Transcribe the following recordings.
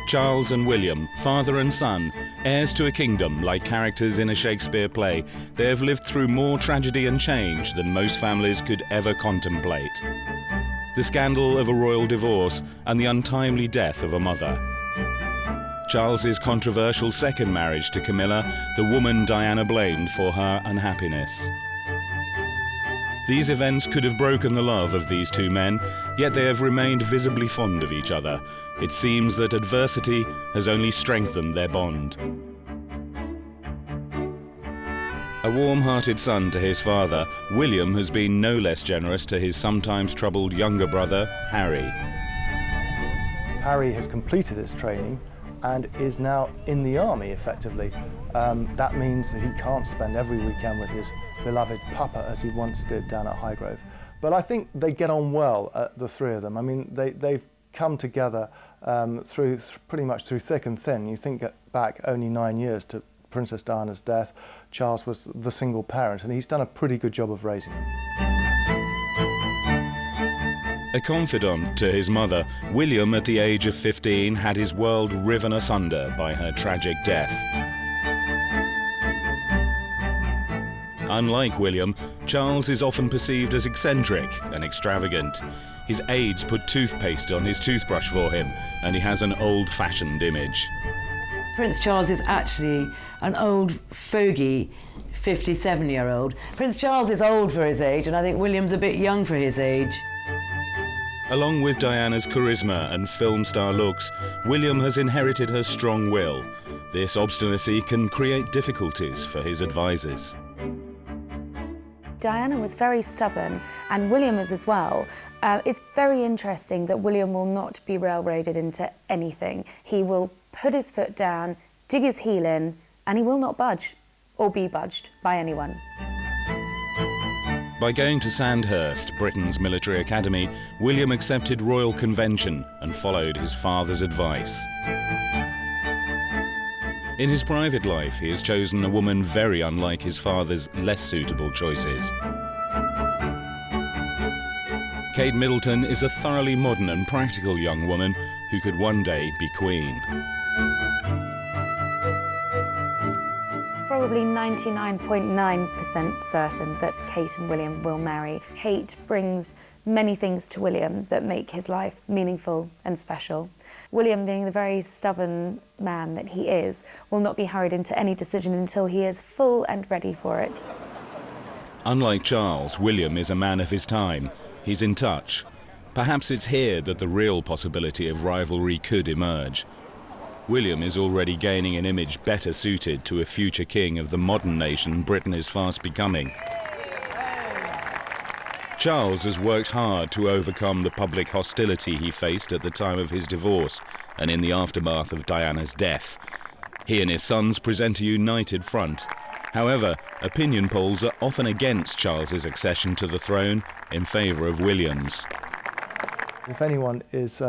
Charles and William, father and son, heirs to a kingdom like characters in a Shakespeare play, they have lived through more tragedy and change than most families could ever contemplate. The scandal of a royal divorce and the untimely death of a mother. Charles's controversial second marriage to Camilla, the woman Diana blamed for her unhappiness. These events could have broken the love of these two men, yet they have remained visibly fond of each other. It seems that adversity has only strengthened their bond. A warm-hearted son to his father, William has been no less generous to his sometimes troubled younger brother, Harry. Harry has completed his training and is now in the army, effectively. That means that he can't spend every weekend with his beloved papa as he once did down at Highgrove. But I think they get on well, the three of them. I mean, they've come together pretty much through thick and thin. You think back only 9 years to Princess Diana's death. Charles was the single parent, and he's done a pretty good job of raising them. A confidant to his mother, William, at the age of 15, had his world riven asunder by her tragic death. Unlike William, Charles is often perceived as eccentric and extravagant. His aides put toothpaste on his toothbrush for him, and he has an old-fashioned image. Prince Charles is actually an old fogey 57-year-old. Prince Charles is old for his age, and I think William's a bit young for his age. Along with Diana's charisma and film star looks, William has inherited her strong will. This obstinacy can create difficulties for his advisors. Diana was very stubborn, and William is as well. It's very interesting that William will not be railroaded into anything. He will put his foot down, dig his heel in, and he will not budge or be budged by anyone. By going to Sandhurst, Britain's military academy, William accepted royal convention and followed his father's advice. In his private life, he has chosen a woman very unlike his father's less suitable choices. Kate Middleton is a thoroughly modern and practical young woman who could one day be queen. Probably 99.9% certain that Kate and William will marry. Kate brings many things to William that make his life meaningful and special. William, being the very stubborn man that he is, will not be hurried into any decision until he is full and ready for it. Unlike Charles, William is a man of his time. He's in touch. Perhaps it's here that the real possibility of rivalry could emerge. William is already gaining an image better suited to a future king of the modern nation Britain is fast becoming. Charles has worked hard to overcome the public hostility he faced at the time of his divorce and in the aftermath of Diana's death. He and his sons present a united front. However, opinion polls are often against Charles's accession to the throne in favour of William's. If anyone is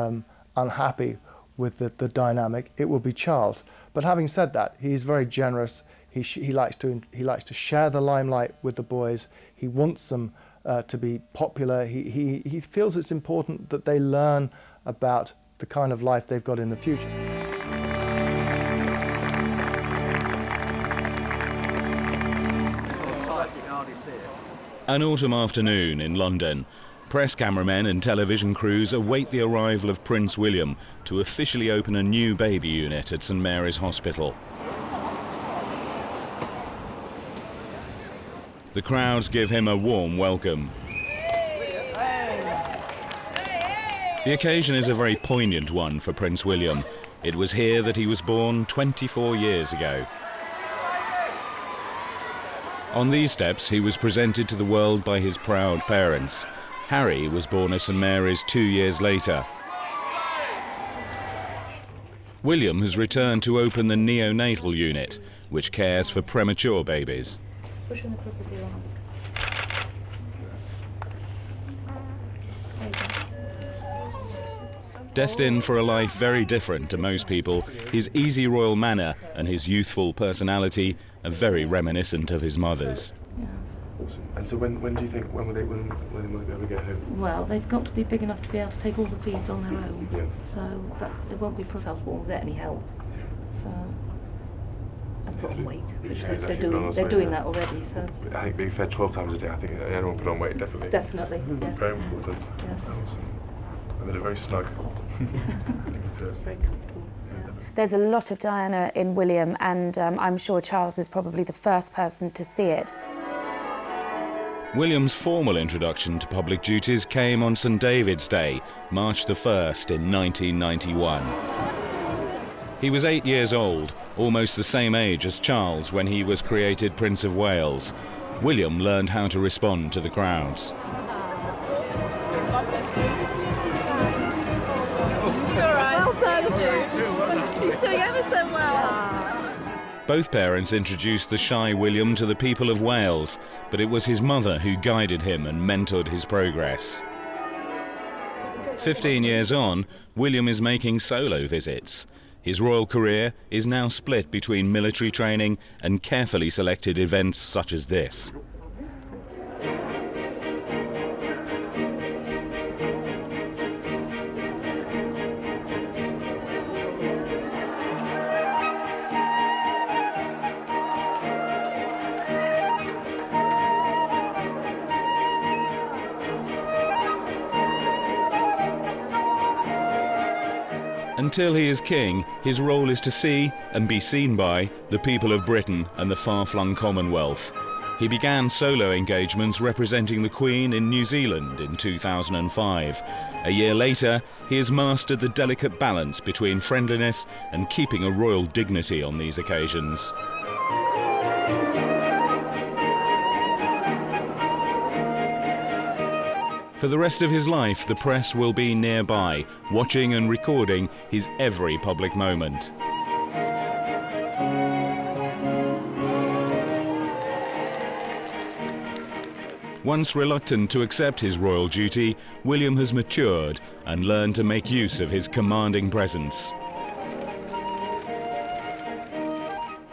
unhappy with the dynamic, it will be Charles. But having said that, he's very generous. He likes to share the limelight with the boys. He wants them to be popular. He feels it's important that they learn about the kind of life they've got in the future. An autumn afternoon in London. Press cameramen and television crews await the arrival of Prince William to officially open a new baby unit at St Mary's Hospital. The crowds give him a warm welcome. The occasion is a very poignant one for Prince William. It was here that he was born 24 years ago. On these steps, he was presented to the world by his proud parents. Harry was born at St Mary's 2 years later. William has returned to open the neonatal unit, which cares for premature babies. Destined for a life very different to most people, his easy royal manner and his youthful personality are very reminiscent of his mother's. Awesome. And so when do you think, when will they be able to go home? Well, they've got to be big enough to be able to take all the feeds on their own. Yeah. So, but it won't be for self-born without any help. So, and put on weight, which they're doing that already. So I think being fed 12 times a day, I think anyone put on weight, definitely. Definitely, yes. Very important. Yes. Awesome. And they're very snug. It's very comfortable. There's a lot of Diana in William, and I'm sure Charles is probably the first person to see it. William's formal introduction to public duties came on St David's Day, March the 1st in 1991. He was 8 years old, almost the same age as Charles when he was created Prince of Wales. William learned how to respond to the crowds. He's doing ever so well. Both parents introduced the shy William to the people of Wales, but it was his mother who guided him and mentored his progress. 15 years on, William is making solo visits. His royal career is now split between military training and carefully selected events such as this. Until he is king, his role is to see and be seen by the people of Britain and the far-flung Commonwealth. He began solo engagements representing the Queen in New Zealand in 2005. A year later, he has mastered the delicate balance between friendliness and keeping a royal dignity on these occasions. For the rest of his life, the press will be nearby, watching and recording his every public moment. Once reluctant to accept his royal duty, William has matured and learned to make use of his commanding presence.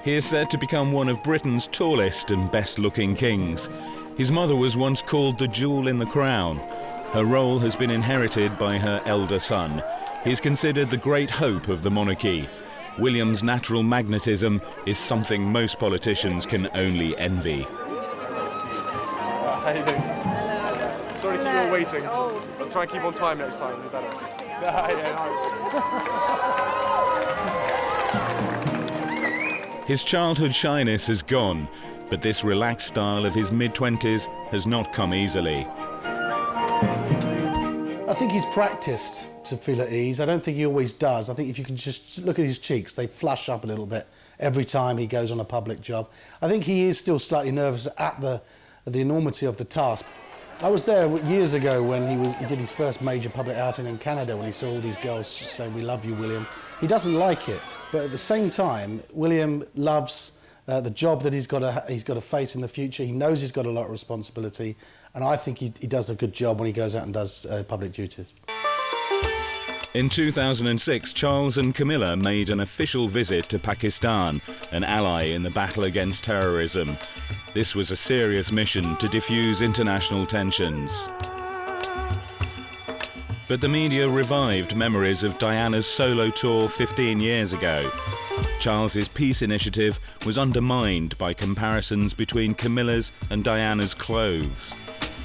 He is said to become one of Britain's tallest and best-looking kings. His mother was once called the jewel in the crown. Her role has been inherited by her elder son. He is considered the great hope of the monarchy. William's natural magnetism is something most politicians can only envy. How you doing? Hello. Sorry to keep you all waiting. I'll try and keep on time next time, it'll be better. His childhood shyness has gone, but this relaxed style of his mid-20s has not come easily. I think he's practiced to feel at ease. I don't think he always does. I think if you can just look at his cheeks, they flush up a little bit every time he goes on a public job. I think he is still slightly nervous at the enormity of the task. I was there years ago when he did his first major public outing in Canada, when he saw all these girls saying, "We love you, William." He doesn't like it, but at the same time, William loves the job that he's got to face in the future. He knows he's got a lot of responsibility, and I think he does a good job when he goes out and does public duties. In 2006, Charles and Camilla made an official visit to Pakistan, an ally in the battle against terrorism. This was a serious mission to defuse international tensions. But the media revived memories of Diana's solo tour 15 years ago. Charles's peace initiative was undermined by comparisons between Camilla's and Diana's clothes.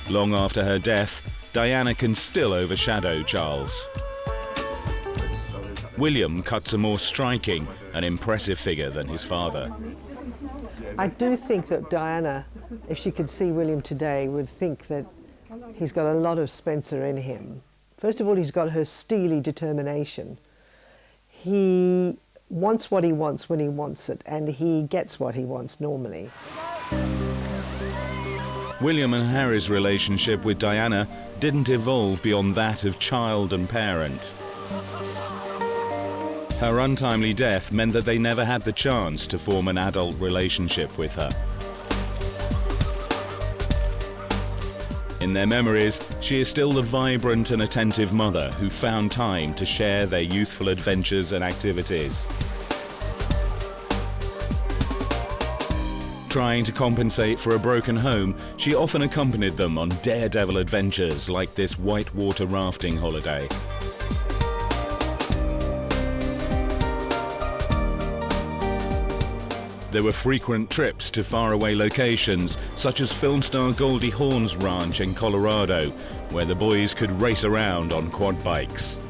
Long after her death, Diana can still overshadow Charles. William cuts a more striking and impressive figure than his father. I do think that Diana, if she could see William today, would think that he's got a lot of Spencer in him. First of all, he's got her steely determination. He wants what he wants when he wants it, and he gets what he wants normally. William and Harry's relationship with Diana didn't evolve beyond that of child and parent. Her untimely death meant that they never had the chance to form an adult relationship with her. In their memories, she is still the vibrant and attentive mother who found time to share their youthful adventures and activities. Trying to compensate for a broken home, she often accompanied them on daredevil adventures like this whitewater rafting holiday. There were frequent trips to faraway locations, such as film star Goldie Hawn's ranch in Colorado, where the boys could race around on quad bikes.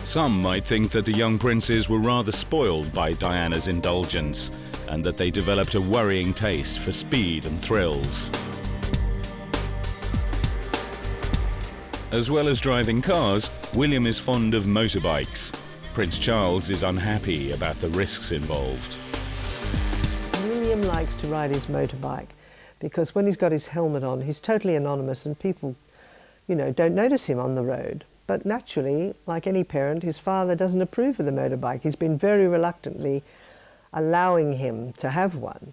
Some might think that the young princes were rather spoiled by Diana's indulgence, and that they developed a worrying taste for speed and thrills. As well as driving cars, William is fond of motorbikes. Prince Charles is unhappy about the risks involved. William likes to ride his motorbike because when he's got his helmet on, he's totally anonymous and people, you know, don't notice him on the road. But naturally, like any parent, his father doesn't approve of the motorbike. He's been very reluctantly allowing him to have one.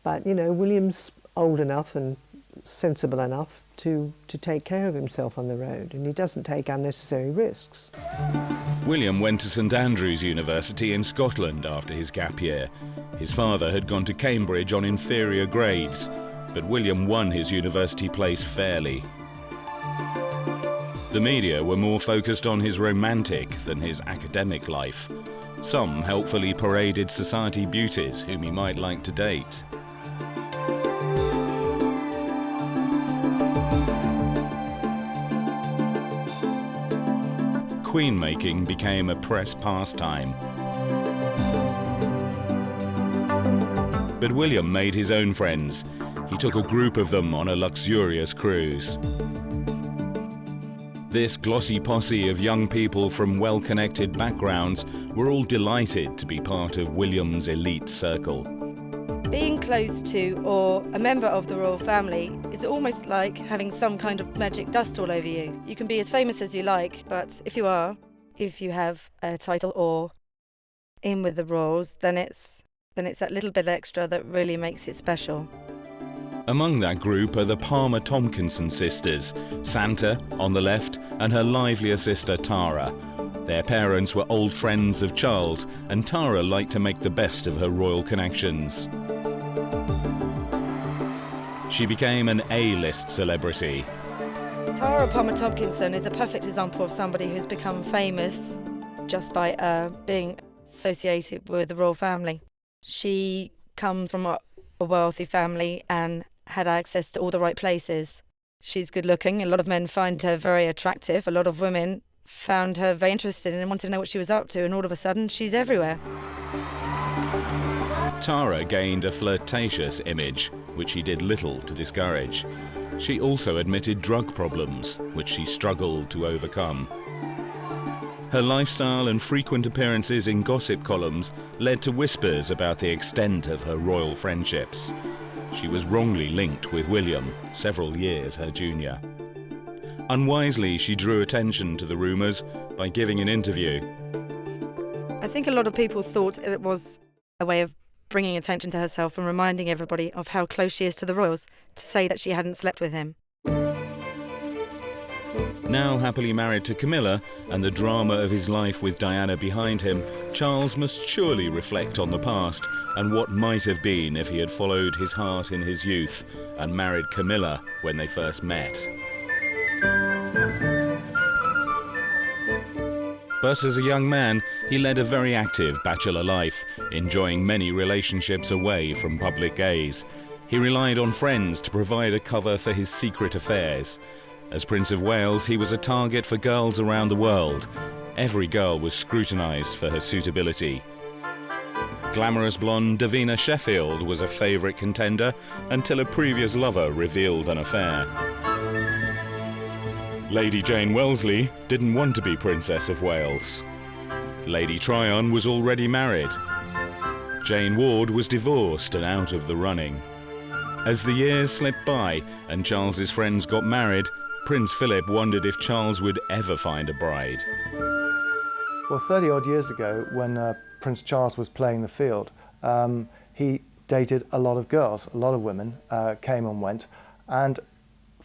But, you know, William's old enough and sensible enough to take care of himself on the road, and he doesn't take unnecessary risks. William went to St Andrews University in Scotland after his gap year. His father had gone to Cambridge on inferior grades, but William won his university place fairly. The media were more focused on his romantic than his academic life. Some helpfully paraded society beauties whom he might like to date. Queen-making became a press pastime. But William made his own friends. He took a group of them on a luxurious cruise. This glossy posse of young people from well-connected backgrounds were all delighted to be part of William's elite circle. Being close to or a member of the royal family is almost like having some kind of magic dust all over you. You can be as famous as you like, but if you have a title or in with the royals, then it's that little bit extra that really makes it special. Among that group are the Palmer Tompkinson sisters, Santa on the left and her livelier sister Tara. Their parents were old friends of Charles, and Tara liked to make the best of her royal connections. She became an A-list celebrity. Tara Palmer Tompkinson is a perfect example of somebody who's become famous just by being associated with the royal family. She comes from a wealthy family and had access to all the right places. She's good looking. A lot of men find her very attractive. A lot of women found her very interesting and wanted to know what she was up to, and all of a sudden she's everywhere. Tara gained a flirtatious image, which she did little to discourage. She also admitted drug problems, which she struggled to overcome. Her lifestyle and frequent appearances in gossip columns led to whispers about the extent of her royal friendships. She was wrongly linked with William, several years her junior. Unwisely, she drew attention to the rumours by giving an interview. I think a lot of people thought it was a way of bringing attention to herself and reminding everybody of how close she is to the royals, to say that she hadn't slept with him. Now happily married to Camilla and the drama of his life with Diana behind him, Charles must surely reflect on the past and what might have been if he had followed his heart in his youth and married Camilla when they first met. But as a young man, he led a very active bachelor life, enjoying many relationships away from public gaze. He relied on friends to provide a cover for his secret affairs. As Prince of Wales, he was a target for girls around the world. Every girl was scrutinised for her suitability. Glamorous blonde Davina Sheffield was a favourite contender until a previous lover revealed an affair. Lady Jane Wellesley didn't want to be Princess of Wales. Lady Tryon was already married. Jane Ward was divorced and out of the running. As the years slipped by and Charles's friends got married, Prince Philip wondered if Charles would ever find a bride. Well, 30-odd years ago, when Prince Charles was playing the field, he dated a lot of girls, a lot of women came and went, and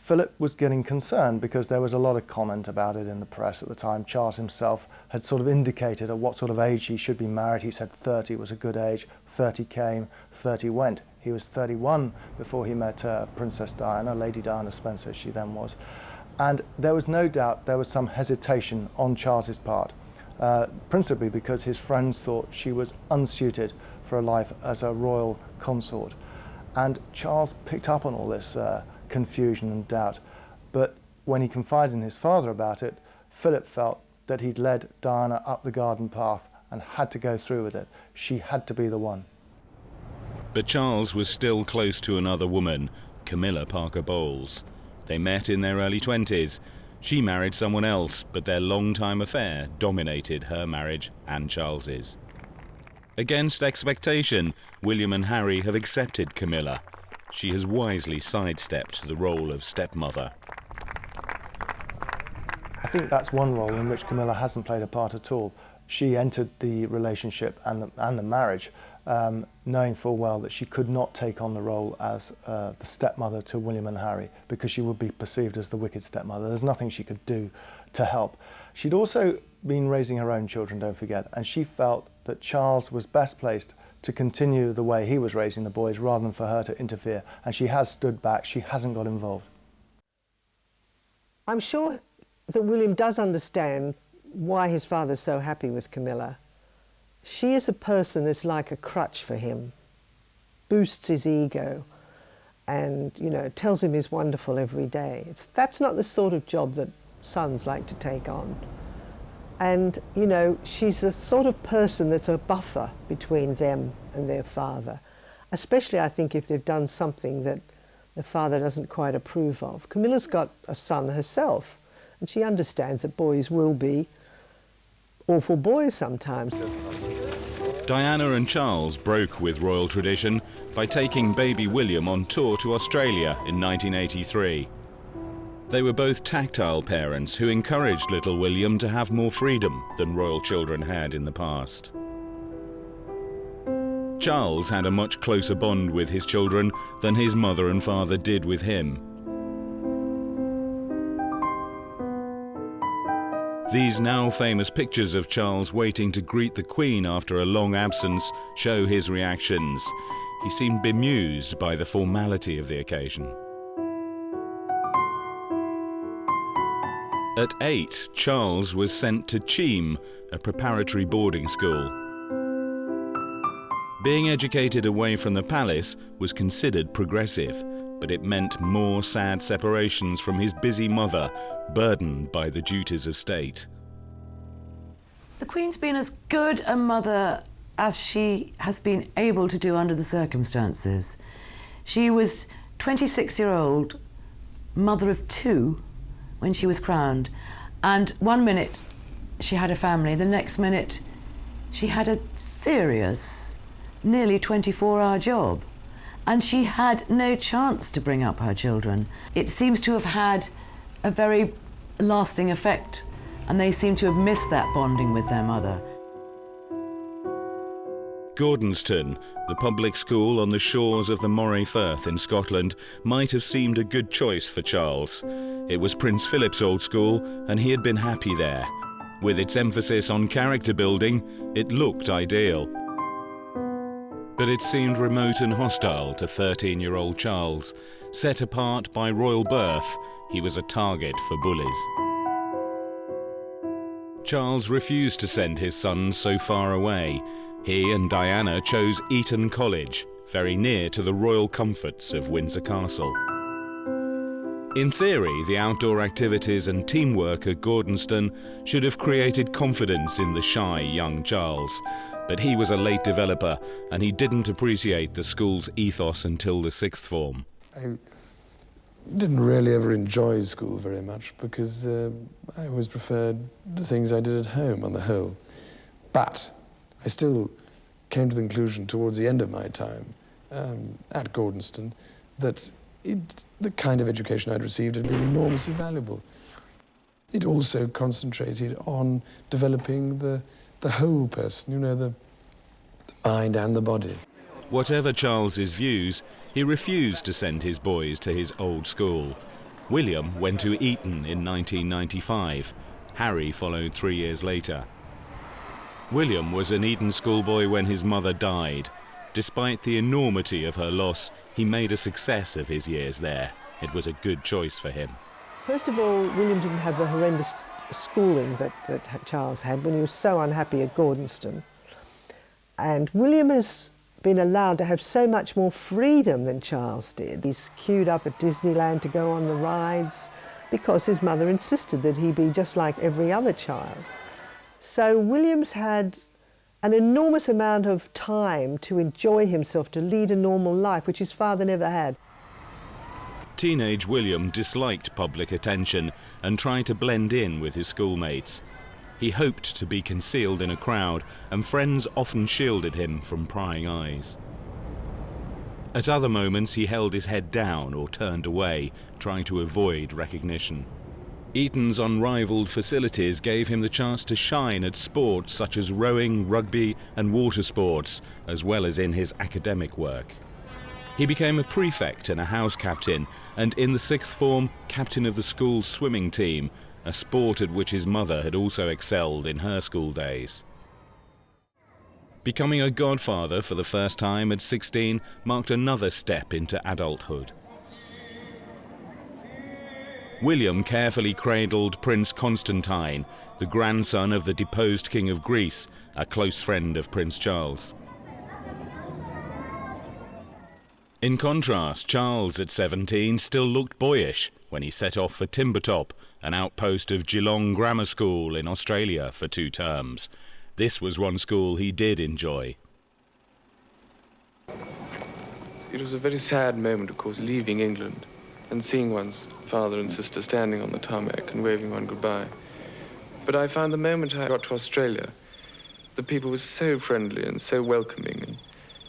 Philip was getting concerned because there was a lot of comment about it in the press at the time. Charles himself had sort of indicated at what sort of age he should be married. He said 30 was a good age. 30 came, 30 went. He was 31 before he met Princess Diana, Lady Diana Spencer, she then was. And there was no doubt there was some hesitation on Charles's part, principally because his friends thought she was unsuited for a life as a royal consort. And Charles picked up on all this confusion and doubt, but when he confided in his father about it, Philip felt that he'd led Diana up the garden path and had to go through with it. She had to be the one. But Charles was still close to another woman, Camilla Parker Bowles. They met in their early 20s. She married someone else, but their long-time affair dominated her marriage and Charles's. Against expectation, William and Harry have accepted Camilla. She has wisely sidestepped the role of stepmother. I think that's one role in which Camilla hasn't played a part at all. She entered the relationship and the marriage knowing full well that she could not take on the role as the stepmother to William and Harry, because she would be perceived as the wicked stepmother. There's nothing she could do to help. She'd also been raising her own children, don't forget, and she felt that Charles was best placed to continue the way he was raising the boys rather than for her to interfere, and she has stood back. She hasn't got involved. I'm sure that William does understand why his father's so happy with Camilla. She is a person that's like a crutch for him, boosts his ego, and, you know, tells him he's wonderful every day. That's not the sort of job that sons like to take on. And, you know, she's the sort of person that's a buffer between them and their father, especially, I think, if they've done something that the father doesn't quite approve of. Camilla's got a son herself, and she understands that boys will be awful boys sometimes. Diana and Charles broke with royal tradition by taking baby William on tour to Australia in 1983. They were both tactile parents who encouraged little William to have more freedom than royal children had in the past. Charles had a much closer bond with his children than his mother and father did with him. These now famous pictures of Charles waiting to greet the Queen after a long absence show his reactions. He seemed bemused by the formality of the occasion. At 8, Charles was sent to Chile, a preparatory boarding school. Being educated away from the palace was considered progressive, but it meant more sad separations from his busy mother, burdened by the duties of state. The Queen's been as good a mother as she has been able to do under the circumstances. She was 26-year-old mother of 2 when she was crowned, and one minute she had a family, the next minute she had a serious, nearly 24-hour job, and she had no chance to bring up her children. It seems to have had a very lasting effect, and they seem to have missed that bonding with their mother. Gordonston, the public school on the shores of the Moray Firth in Scotland, might have seemed a good choice for Charles. It was Prince Philip's old school, and he had been happy there. With its emphasis on character building, it looked ideal. But it seemed remote and hostile to 13-year-old Charles. Set apart by royal birth, he was a target for bullies. Charles refused to send his son so far away. He and Diana chose Eton College, very near to the royal comforts of Windsor Castle. In theory, the outdoor activities and teamwork at Gordonston should have created confidence in the shy young Charles. But he was a late developer, and he didn't appreciate the school's ethos until the 6th form. I didn't really ever enjoy school very much because I always preferred the things I did at home on the whole. But I still came to the conclusion towards the end of my time at Gordonston that the kind of education I'd received had been enormously valuable. It also concentrated on developing the whole person, you know, the mind and the body. Whatever Charles's views, he refused to send his boys to his old school. William went to Eton in 1995. Harry followed 3 years later. William was an Eton schoolboy when his mother died. Despite the enormity of her loss, he made a success of his years there. It was a good choice for him. First of all, William didn't have the horrendous schooling that Charles had when he was so unhappy at Gordonston. And William has been allowed to have so much more freedom than Charles did. He's queued up at Disneyland to go on the rides because his mother insisted that he be just like every other child. So William's had an enormous amount of time to enjoy himself, to lead a normal life, which his father never had. Teenage William disliked public attention and tried to blend in with his schoolmates. He hoped to be concealed in a crowd, and friends often shielded him from prying eyes. At other moments, he held his head down or turned away, trying to avoid recognition. Eton's unrivaled facilities gave him the chance to shine at sports such as rowing, rugby and water sports, as well as in his academic work. He became a prefect and a house captain, and in the sixth form, captain of the school's swimming team, a sport at which his mother had also excelled in her school days. Becoming a godfather for the first time at 16 marked another step into adulthood. William carefully cradled Prince Constantine, the grandson of the deposed King of Greece, a close friend of Prince Charles. In contrast, Charles at 17 still looked boyish when he set off for Timbertop, an outpost of Geelong Grammar School in Australia, for 2 terms. This was one school he did enjoy. It was a very sad moment, of course, leaving England and seeing one's father and sister standing on the tarmac and waving one goodbye. But I found the moment I got to Australia, the people were so friendly and so welcoming.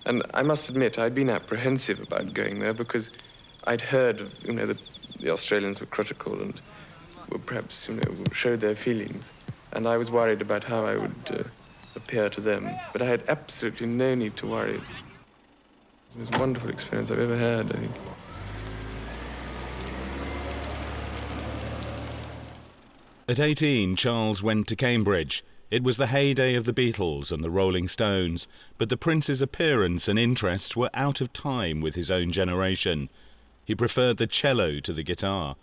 And I must admit, I'd been apprehensive about going there because I'd heard of, the Australians were critical and were perhaps, showed their feelings. And I was worried about how I would appear to them. But I had absolutely no need to worry. It was a wonderful experience I've ever had, I think. At 18, Charles went to Cambridge. It was the heyday of the Beatles and the Rolling Stones, but the Prince's appearance and interests were out of time with his own generation. He preferred the cello to the guitar.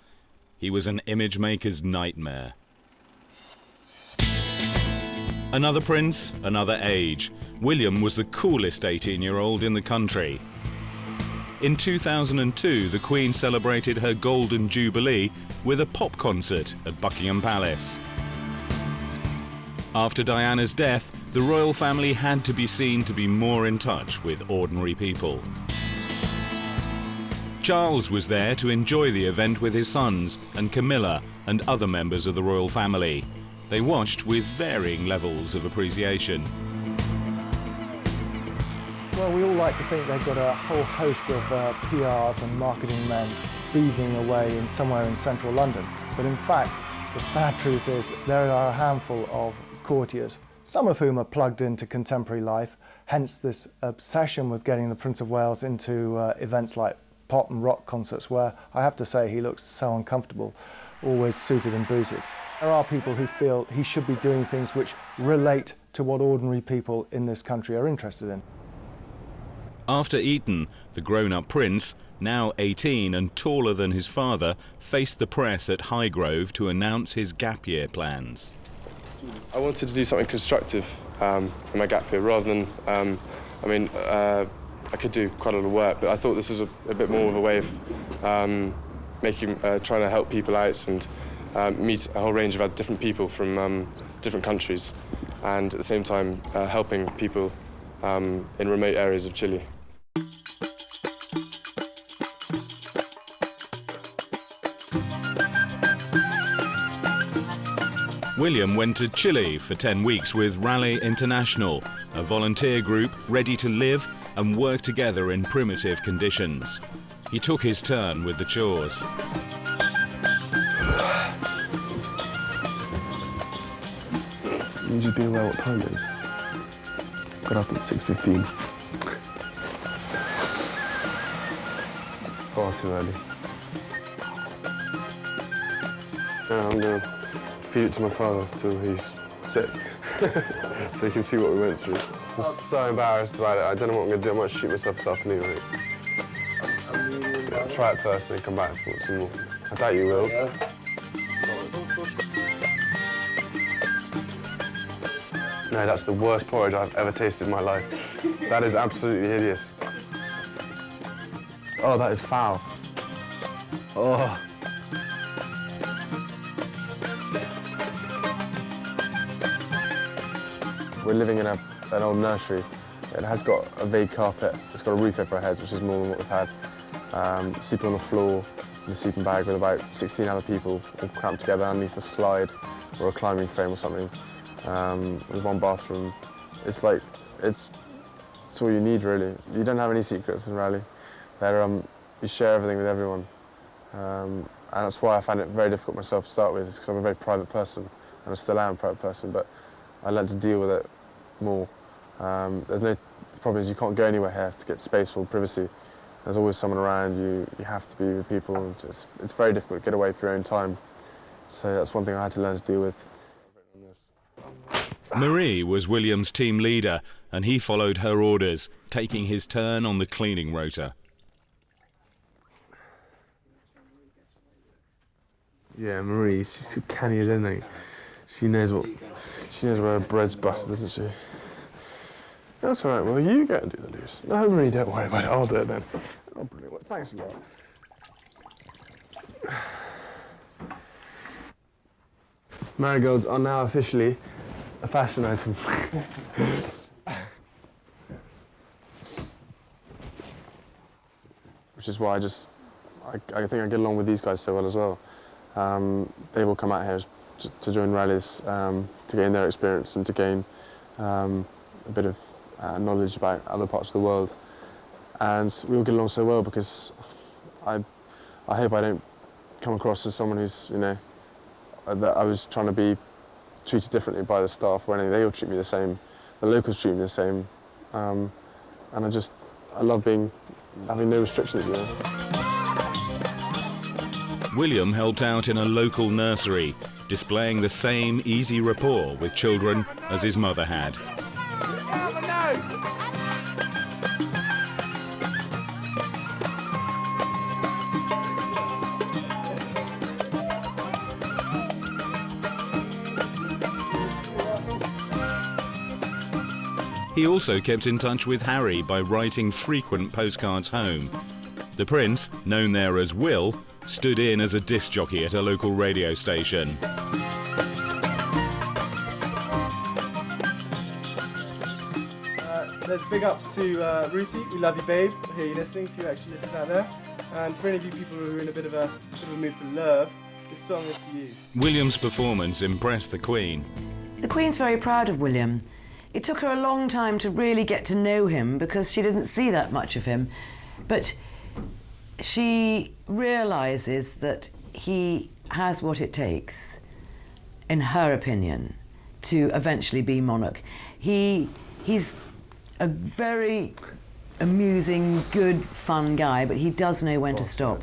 He was an image maker's nightmare. Another prince, another age. William was the coolest 18-year-old in the country. In 2002, the Queen celebrated her Golden Jubilee with a pop concert at Buckingham Palace. After Diana's death, the royal family had to be seen to be more in touch with ordinary people. Charles was there to enjoy the event with his sons and Camilla and other members of the royal family. They watched with varying levels of appreciation. Well, we all like to think they've got a whole host of PRs and marketing men beavering away somewhere in central London. But in fact, the sad truth is there are a handful of courtiers, some of whom are plugged into contemporary life, hence this obsession with getting the Prince of Wales into events like pop and rock concerts, where I have to say he looks so uncomfortable, always suited and booted. There are people who feel he should be doing things which relate to what ordinary people in this country are interested in. After Eton, the grown-up prince, now 18 and taller than his father, faced the press at Highgrove to announce his gap year plans. I wanted to do something constructive in my gap year, rather than, I could do quite a lot of work, but I thought this was a bit more of a way of trying to help people out and meet a whole range of different people from different countries, and at the same time helping people in remote areas of Chile. William went to Chile for 10 weeks with Rally International, a volunteer group ready to live and work together in primitive conditions. He took his turn with the chores. You just be aware what time it is. Got up at 6:15. It's far too early. I'm going to feed it to my father till he's sick, so you can see what we went through. I'm so embarrassed about it. I don't know what I'm going to do. I might shoot myself this afternoon, I think. Yeah, try it first, then come back and want some more. I doubt you will. Yeah. No, that's the worst porridge I've ever tasted in my life. That is absolutely hideous. Oh, that is foul. Oh. We're living in an old nursery. It has got a vague carpet. It's got a roof over our heads, which is more than what we've had. Sleeping on the floor in a sleeping bag with about 16 other people all cramped together underneath a slide or a climbing frame or something. With one bathroom. It's like, it's all you need, really. You don't have any secrets in Raleigh. You share everything with everyone. And that's why I find it very difficult myself to start with, because I'm a very private person, and I still am a private person, but I learned to deal with it more. The problem is you can't go anywhere here to get space for privacy. There's always someone around you. You have to be with people. And it's very difficult to get away for your own time. So that's one thing I had to learn to deal with. Marie was William's team leader, and he followed her orders, taking his turn on the cleaning rota. Yeah, Marie, she's so canny as anything. She knows where her bread's buttered, doesn't she? That's all right, well, you go and do the loose. No, Marie, don't worry about it, I'll do it then. Oh, brilliant. Well, thanks a lot. Marigolds are now officially a fashion item. Which is why I think I get along with these guys so well as well. They've all come out here to join rallies, to gain their experience and to gain a bit of knowledge about other parts of the world. And we all get along so well because I hope I don't come across as someone who's, that I was trying to be treated differently by the staff or anything. They all treat me the same. The locals treat me the same. And I love having no restrictions, William helped out in a local nursery, displaying the same easy rapport with children as his mother had. He also kept in touch with Harry by writing frequent postcards home. The Prince, known there as Will, stood in as a disc jockey at a local radio station. There's big ups to Ruthie, we love you babe, I hear you listening, if you actually listen out there. And for any of you people who are in a bit of a mood for love, this song is for you. William's performance impressed the Queen. The Queen's very proud of William. It took her a long time to really get to know him because she didn't see that much of him. But she realises that he has what it takes, in her opinion, to eventually be monarch. He's a very amusing, good, fun guy, but he does know when to stop.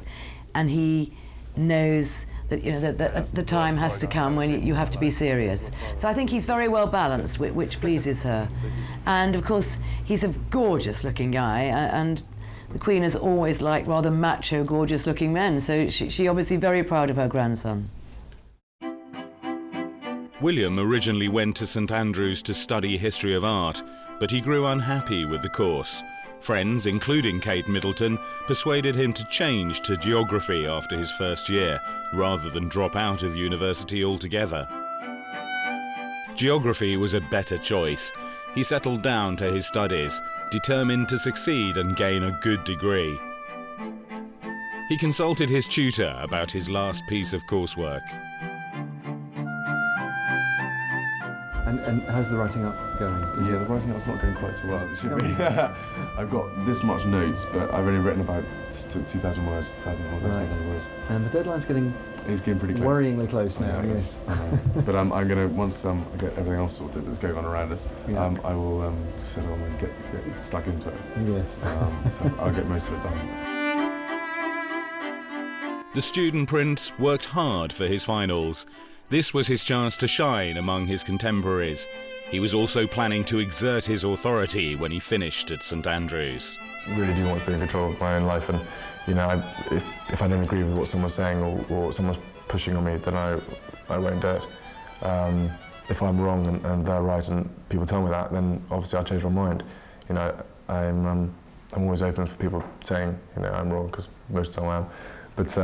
And he knows that that the time has to come when you have to be serious. So I think he's very well balanced, which pleases her. And of course, he's a gorgeous looking guy, and the Queen has always liked rather macho, gorgeous looking men, so she obviously very proud of her grandson. William originally went to St Andrews to study history of art, but he grew unhappy with the course. Friends, including Kate Middleton, persuaded him to change to geography after his first year, rather than drop out of university altogether. Geography was a better choice. He settled down to his studies, determined to succeed and gain a good degree. He consulted his tutor about his last piece of coursework. And how's the writing up going? Yeah, the writing up's not going quite so well as it should be. I've got this much notes, but I've only written about 2,000 words, 1,000 words. And the deadline's getting pretty close. Worryingly close now, yes. But I'm going to, once I get everything else sorted that's going on around us, I will settle and get stuck into it. Yes. So I'll get most of it done. The student prince worked hard for his finals. This was his chance to shine among his contemporaries. He was also planning to exert his authority when he finished at St Andrews. I really do want to be in control of my own life, and you know, if I don't agree with what someone's saying or someone's pushing on me, then I won't do it. If I'm wrong and they're right and people tell me that, then obviously I'll change my mind. You know, I'm always open for people saying, you know, I'm wrong, because most of the time I am. But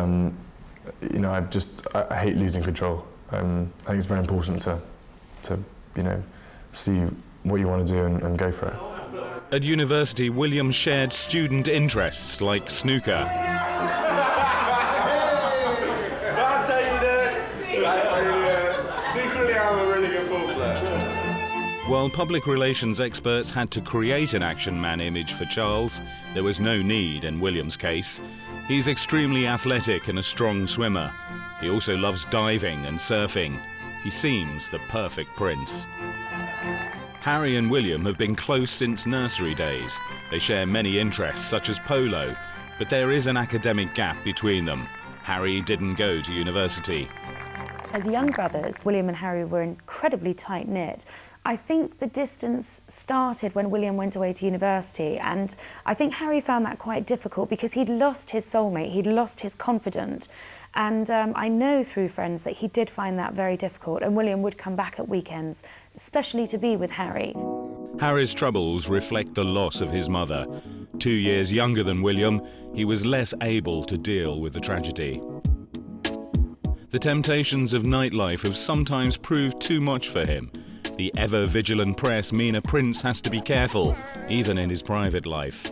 you know, I hate losing control. I think it's very important to you know, see what you want to do and go for it. At university, William shared student interests like snooker. That's how you do it. That's how you do it. Secretly, I'm a really good ball player. While public relations experts had to create an action man image for Charles, there was no need in William's case. He's extremely athletic and a strong swimmer. He also loves diving and surfing. He seems the perfect prince. Harry and William have been close since nursery days. They share many interests, such as polo, but there is an academic gap between them. Harry didn't go to university. As young brothers, William and Harry were incredibly tight-knit. I think the distance started when William went away to university, and I think Harry found that quite difficult because he'd lost his soulmate, he'd lost his confidant, and I know through friends that he did find that very difficult, and William would come back at weekends, especially to be with Harry. Harry's troubles reflect the loss of his mother. 2 years younger than William, he was less able to deal with the tragedy. The temptations of nightlife have sometimes proved too much for him. The ever-vigilant press mean a prince has to be careful, even in his private life.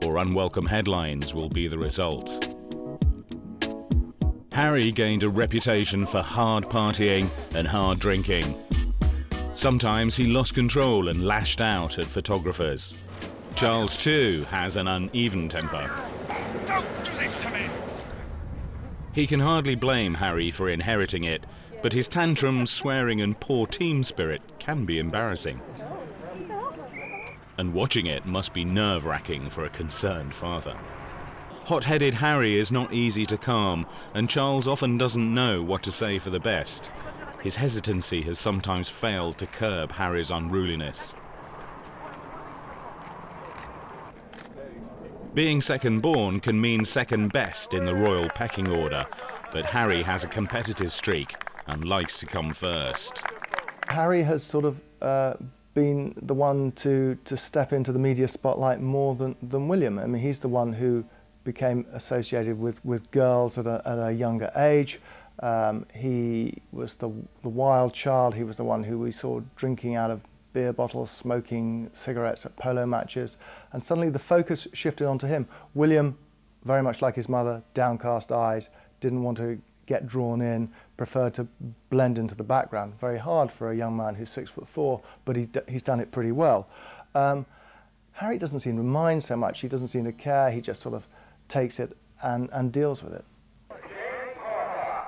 Or unwelcome headlines will be the result. Harry gained a reputation for hard partying and hard drinking. Sometimes he lost control and lashed out at photographers. Charles, too, has an uneven temper. He can hardly blame Harry for inheriting it, but his tantrums, swearing and poor team spirit can be embarrassing. And watching it must be nerve-wracking for a concerned father. Hot-headed Harry is not easy to calm, and Charles often doesn't know what to say for the best. His hesitancy has sometimes failed to curb Harry's unruliness. Being second-born can mean second best in the royal pecking order, but Harry has a competitive streak and likes to come first. Harry has sort of been the one to step into the media spotlight more than William. I mean, he's the one who became associated with girls at a younger age. He was the wild child. He was the one who we saw drinking out of beer bottles, smoking cigarettes at polo matches, and suddenly the focus shifted onto him. William, very much like his mother, downcast eyes, didn't want to get drawn in, preferred to blend into the background. Very hard for a young man who's 6'4", but he's done it pretty well. Harry doesn't seem to mind so much. He doesn't seem to care. He just sort of takes it and deals with it.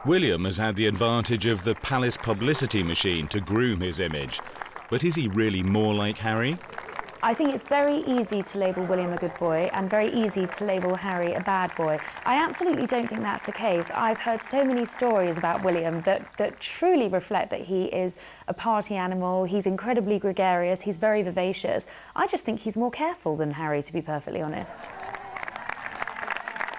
William has had the advantage of the palace publicity machine to groom his image. But is he really more like Harry? I think it's very easy to label William a good boy and very easy to label Harry a bad boy. I absolutely don't think that's the case. I've heard so many stories about William that truly reflect that he is a party animal, he's incredibly gregarious, he's very vivacious. I just think he's more careful than Harry, to be perfectly honest.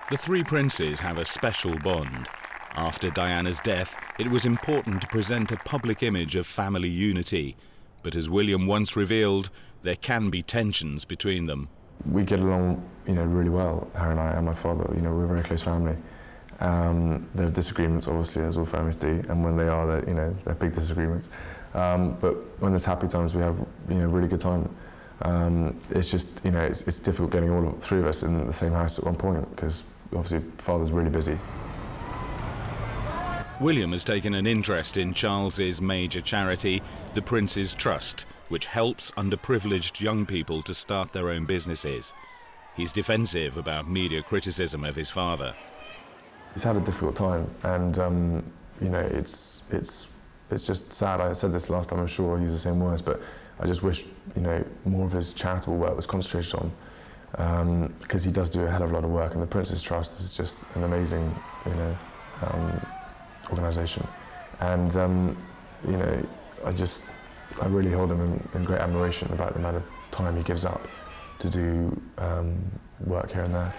The three princes have a special bond. After Diana's death, it was important to present a public image of family unity. But as William once revealed, there can be tensions between them. We get along, you know, really well, Harry and I and my father. You know, we're a very close family. There are disagreements, obviously, as all families do, and when they are, they're big disagreements. But when there's happy times, we have, you know, really good time. It's just, you know, it's difficult getting all three of us in the same house at one point because obviously father's really busy. William has taken an interest in Charles's major charity, the Prince's Trust, which helps underprivileged young people to start their own businesses. He's defensive about media criticism of his father. He's had a difficult time, and you know, it's just sad. I said this last time, I'm sure I'll use the same words, but I just wish, you know, more of his charitable work was concentrated because he does do a hell of a lot of work, and the Prince's Trust is just an amazing, organisation. And I really hold him in great admiration about the amount of time he gives up to do work here and there.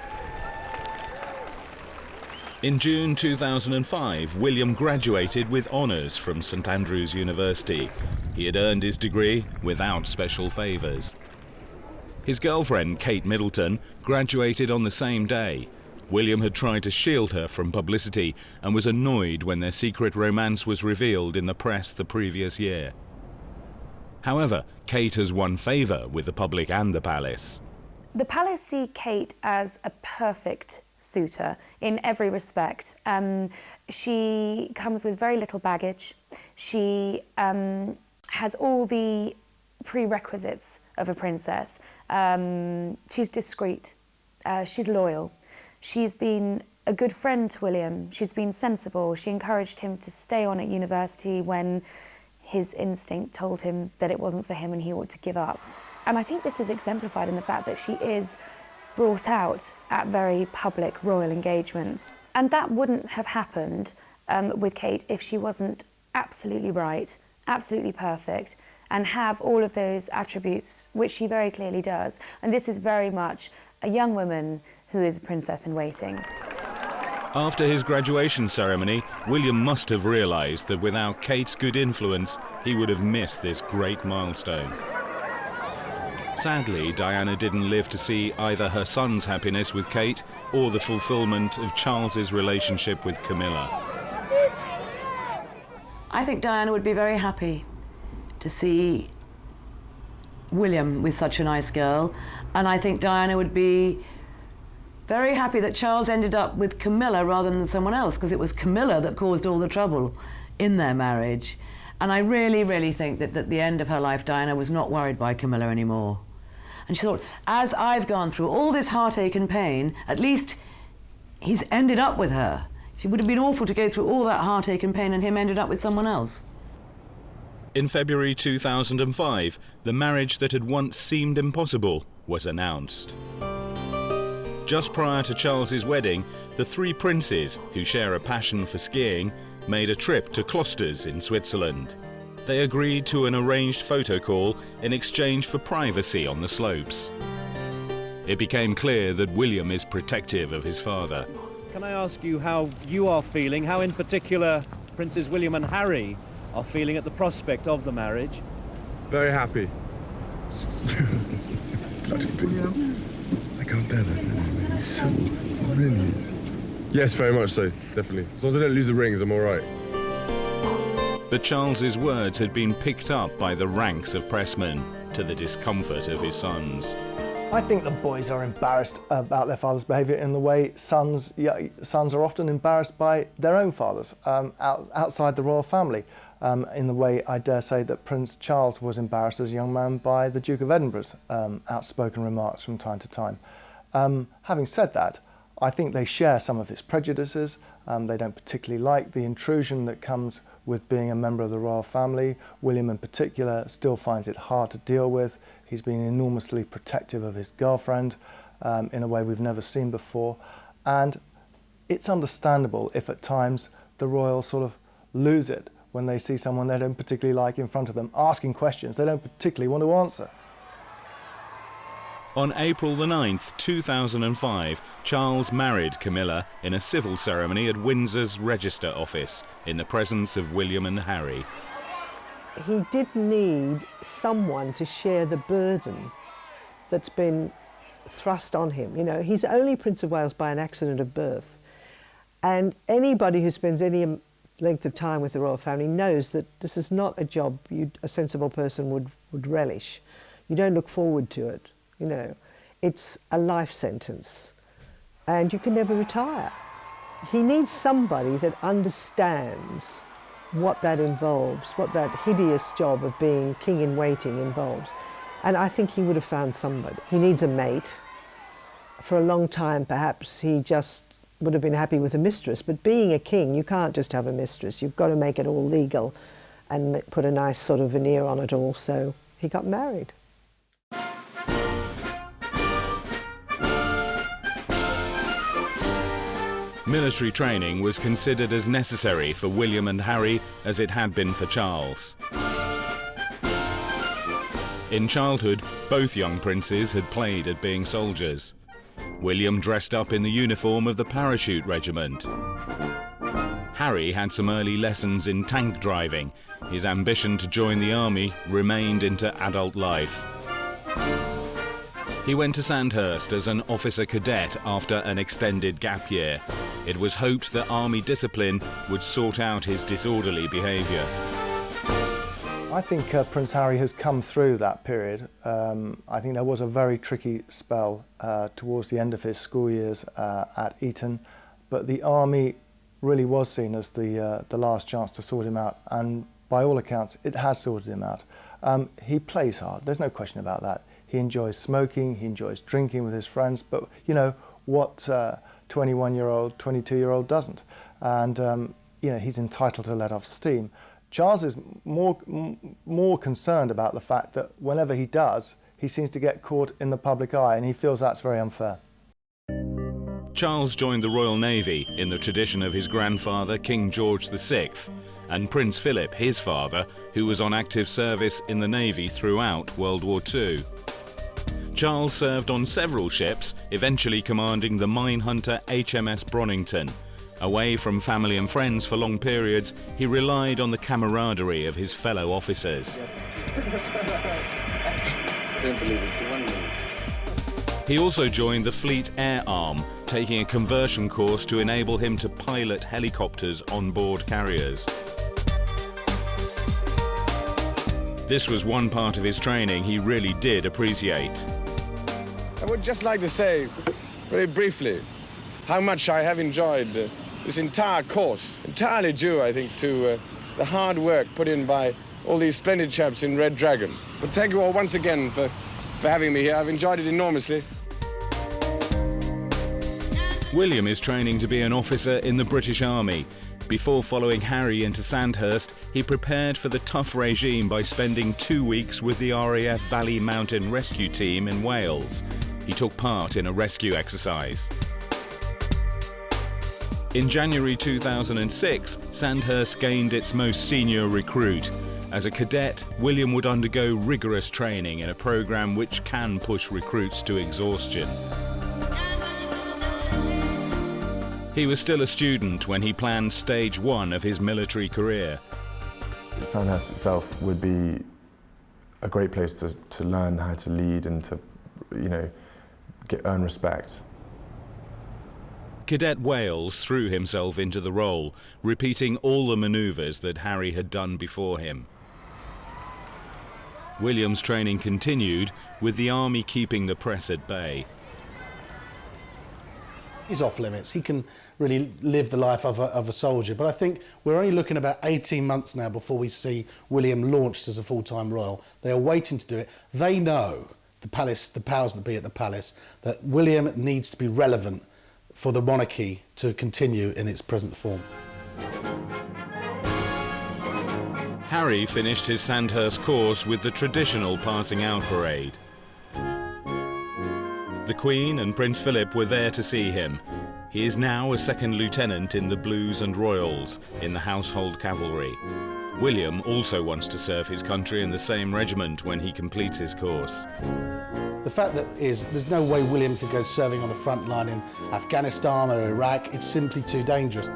In June 2005, William graduated with honours from St Andrews University. He had earned his degree without special favours. His girlfriend, Kate Middleton, graduated on the same day. William had tried to shield her from publicity and was annoyed when their secret romance was revealed in the press the previous year. However, Kate has won favour with the public and the palace. The palace see Kate as a perfect suitor in every respect. She comes with very little baggage. She has all the prerequisites of a princess. She's discreet. She's loyal. She's been a good friend to William. She's been sensible. She encouraged him to stay on at university when his instinct told him that it wasn't for him and he ought to give up. And I think this is exemplified in the fact that she is brought out at very public royal engagements. And that wouldn't have happened with Kate if she wasn't absolutely right, absolutely perfect, and have all of those attributes, which she very clearly does. And this is very much a young woman who is a princess in waiting. After his graduation ceremony, William must have realised that without Kate's good influence, he would have missed this great milestone. Sadly, Diana didn't live to see either her son's happiness with Kate or the fulfilment of Charles's relationship with Camilla. I think Diana would be very happy to see William with such a nice girl, and I think Diana would be very happy that Charles ended up with Camilla rather than someone else, because it was Camilla that caused all the trouble in their marriage. And I really, really think that at the end of her life, Diana was not worried by Camilla anymore. And she thought, as I've gone through all this heartache and pain, at least he's ended up with her. It would have been awful to go through all that heartache and pain and him ended up with someone else. In February 2005, the marriage that had once seemed impossible was announced. Just prior to Charles's wedding, the three princes, who share a passion for skiing, made a trip to Klosters in Switzerland. They agreed to an arranged photo call in exchange for privacy on the slopes. It became clear that William is protective of his father. Can I ask you how you are feeling, how in particular Princes William and Harry are feeling at the prospect of the marriage? Very happy. William, I can't bear that. He's so, he really is. Yes, very much so, definitely. As long as I don't lose the rings, I'm all right. But Charles's words had been picked up by the ranks of pressmen, to the discomfort of his sons. I think the boys are embarrassed about their father's behaviour in the way sons are often embarrassed by their own fathers outside the royal family. In the way I dare say that Prince Charles was embarrassed as a young man by the Duke of Edinburgh's outspoken remarks from time to time. Having said that, I think they share some of his prejudices. They don't particularly like the intrusion that comes with being a member of the royal family. William in particular still finds it hard to deal with. He's been enormously protective of his girlfriend in a way we've never seen before. And it's understandable if at times the royals sort of lose it when they see someone they don't particularly like in front of them, asking questions they don't particularly want to answer. On April the 9th, 2005, Charles married Camilla in a civil ceremony at Windsor's Register Office in the presence of William and Harry. He did need someone to share the burden that's been thrust on him. You know, he's only Prince of Wales by an accident of birth. And anybody who spends any length of time with the royal family knows that this is not a job a sensible person would relish. You don't look forward to it. You know, it's a life sentence and you can never retire. He needs somebody that understands what that involves, what that hideous job of being king in waiting involves. And I think he would have found somebody. He needs a mate. For a long time, perhaps, he just would have been happy with a mistress, but being a king, you can't just have a mistress. You've got to make it all legal and put a nice sort of veneer on it all, so he got married. Military training was considered as necessary for William and Harry as it had been for Charles. In childhood, both young princes had played at being soldiers. William dressed up in the uniform of the parachute regiment. Harry had some early lessons in tank driving. His ambition to join the army remained into adult life. He went to Sandhurst as an officer cadet after an extended gap year. It was hoped that army discipline would sort out his disorderly behaviour. I think Prince Harry has come through that period. I think there was a very tricky spell towards the end of his school years at Eton, but the army really was seen as the last chance to sort him out, and by all accounts it has sorted him out. He plays hard, there's no question about that. He enjoys smoking, he enjoys drinking with his friends, but you know what 21-year-old, 22-year-old doesn't, and you know, he's entitled to let off steam. Charles is more concerned about the fact that whenever he does, he seems to get caught in the public eye, and he feels that's very unfair. Charles joined the Royal Navy in the tradition of his grandfather, King George VI, and Prince Philip, his father, who was on active service in the Navy throughout World War II. Charles served on several ships, eventually commanding the mine hunter HMS Bronington. Away from family and friends for long periods, he relied on the camaraderie of his fellow officers. Don't believe it for 1 minute. He also joined the Fleet Air Arm, taking a conversion course to enable him to pilot helicopters on board carriers. This was one part of his training he really did appreciate. I would just like to say, very briefly, how much I have enjoyed this entire course, entirely due, I think, to the hard work put in by all these splendid chaps in Red Dragon. But thank you all once again for having me here. I've enjoyed it enormously. William is training to be an officer in the British Army. Before following Harry into Sandhurst, he prepared for the tough regime by spending 2 weeks with the RAF Valley Mountain Rescue Team in Wales. He took part in a rescue exercise. In January 2006, Sandhurst gained its most senior recruit. As a cadet, William would undergo rigorous training in a program which can push recruits to exhaustion. He was still a student when he planned stage 1 of his military career. Sandhurst itself would be a great place to learn how to lead and to, you know, earn respect. Cadet Wales threw himself into the role, repeating all the manoeuvres that Harry had done before him. William's training continued, with the army keeping the press at bay. He's off limits. He can really live the life of a soldier. But I think we're only looking about 18 months now before we see William launched as a full-time royal. They are waiting to do it. They know, the palace, the powers that be at the palace, that William needs to be relevant for the monarchy to continue in its present form. Harry finished his Sandhurst course with the traditional passing out parade. The Queen and Prince Philip were there to see him. He is now a second lieutenant in the Blues and Royals in the Household Cavalry. William also wants to serve his country in the same regiment when he completes his course. The fact that there's no way William could go serving on the front line in Afghanistan or Iraq. It's simply too dangerous.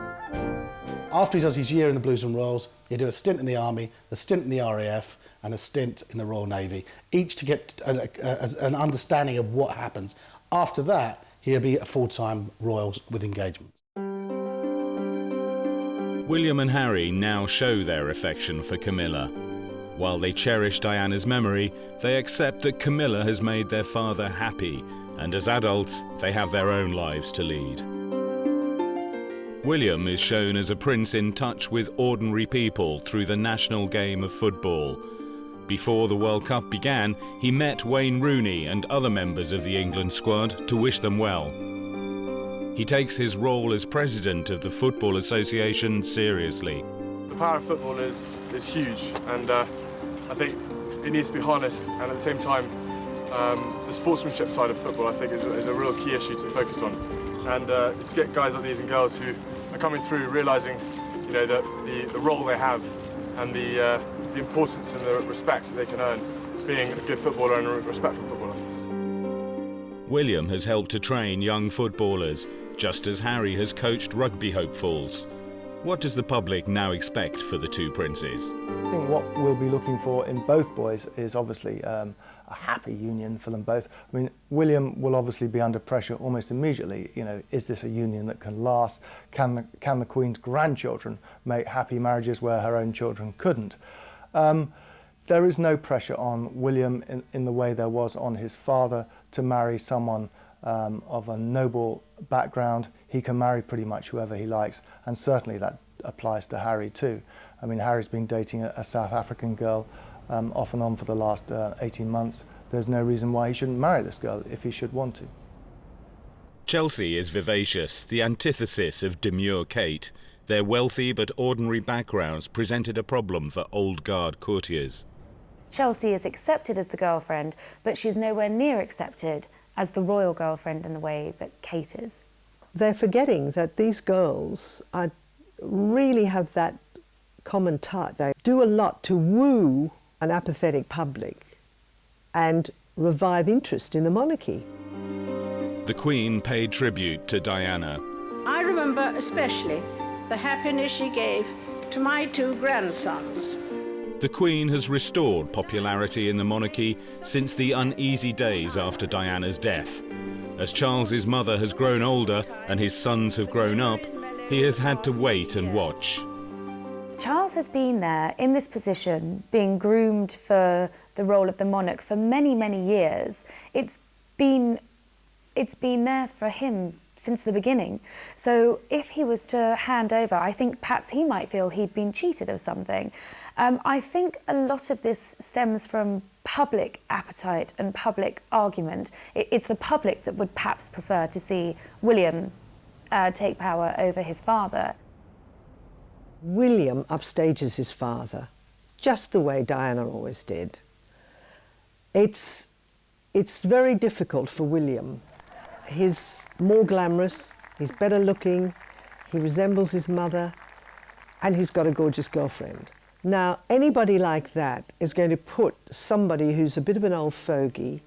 After he does his year in the Blues and Royals, he'll do a stint in the Army, a stint in the RAF, and a stint in the Royal Navy, each to get an understanding of what happens. After that, he'll be a full-time royal with engagements. William and Harry now show their affection for Camilla. While they cherish Diana's memory, they accept that Camilla has made their father happy, and as adults, they have their own lives to lead. William is shown as a prince in touch with ordinary people through the national game of football. Before the World Cup began, he met Wayne Rooney and other members of the England squad to wish them well. He takes his role as president of the Football Association seriously. The power of football is huge, and I think it needs to be harnessed, and at the same time, the sportsmanship side of football, I think, is a real key issue to focus on. And it's to get guys like these and girls who are coming through realising, you know, the role they have and the importance and the respect that they can earn being a good footballer and a respectful footballer. William has helped to train young footballers, just as Harry has coached rugby hopefuls. What does the public now expect for the two princes? I think what we'll be looking for in both boys is obviously a happy union for them both. I mean, William will obviously be under pressure almost immediately. You know, is this a union that can last? Can the Queen's grandchildren make happy marriages where her own children couldn't? There is no pressure on William in the way there was on his father to marry someone of a noble background. He can marry pretty much whoever he likes, and certainly that applies to Harry too. I mean, Harry's been dating a South African girl off and on for the last 18 months. There's no reason why he shouldn't marry this girl if he should want to. Chelsea is vivacious, the antithesis of demure Kate. Their wealthy but ordinary backgrounds presented a problem for old guard courtiers. Chelsea is accepted as the girlfriend, but she's nowhere near accepted as the royal girlfriend in the way that Kate is. They're forgetting that these girls really have that common type. They do a lot to woo an apathetic public and revive interest in the monarchy. The Queen paid tribute to Diana. I remember especially the happiness she gave to my two grandsons. The Queen has restored popularity in the monarchy since the uneasy days after Diana's death. As Charles's mother has grown older and his sons have grown up, he has had to wait and watch. Charles has been there in this position, being groomed for the role of the monarch for many, many years. It's been there for him since the beginning. So if he was to hand over, I think perhaps he might feel he'd been cheated of something. I think a lot of this stems from public appetite and public argument. It's the public that would perhaps prefer to see William take power over his father. William upstages his father, just the way Diana always did. It's very difficult for William. He's more glamorous, he's better looking, he resembles his mother, and he's got a gorgeous girlfriend. Now, anybody like that is going to put somebody who's a bit of an old fogey,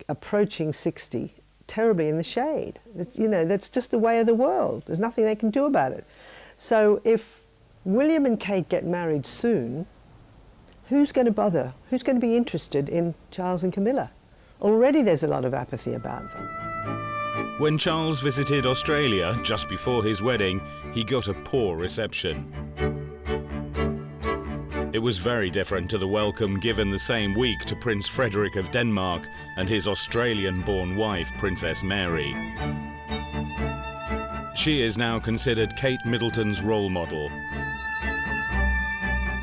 approaching 60, terribly in the shade. You know, that's just the way of the world. There's nothing they can do about it. So if William and Kate get married soon, who's going to bother? Who's going to be interested in Charles and Camilla? Already there's a lot of apathy about them. When Charles visited Australia just before his wedding, he got a poor reception. It was very different to the welcome given the same week to Prince Frederick of Denmark and his Australian-born wife, Princess Mary. She is now considered Kate Middleton's role model.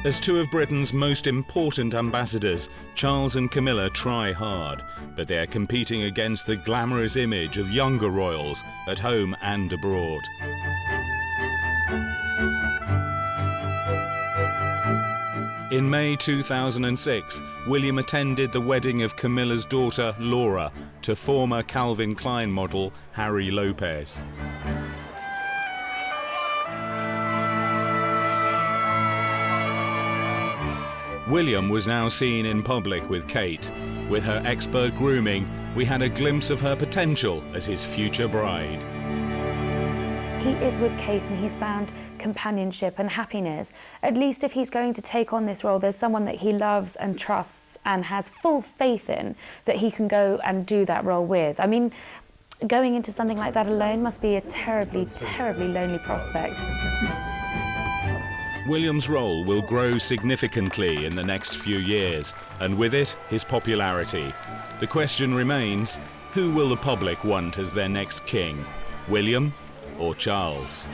As two of Britain's most important ambassadors, Charles and Camilla try hard, but they're competing against the glamorous image of younger royals at home and abroad. In May 2006, William attended the wedding of Camilla's daughter, Laura, to former Calvin Klein model Harry Lopez. William was now seen in public with Kate. With her expert grooming, we had a glimpse of her potential as his future bride. He is with Kate and he's found companionship and happiness. At least if he's going to take on this role, there's someone that he loves and trusts and has full faith in that he can go and do that role with. I mean, going into something like that alone must be a terribly, terribly lonely prospect. William's role will grow significantly in the next few years, and with it, his popularity. The question remains, who will the public want as their next king? William or Charles?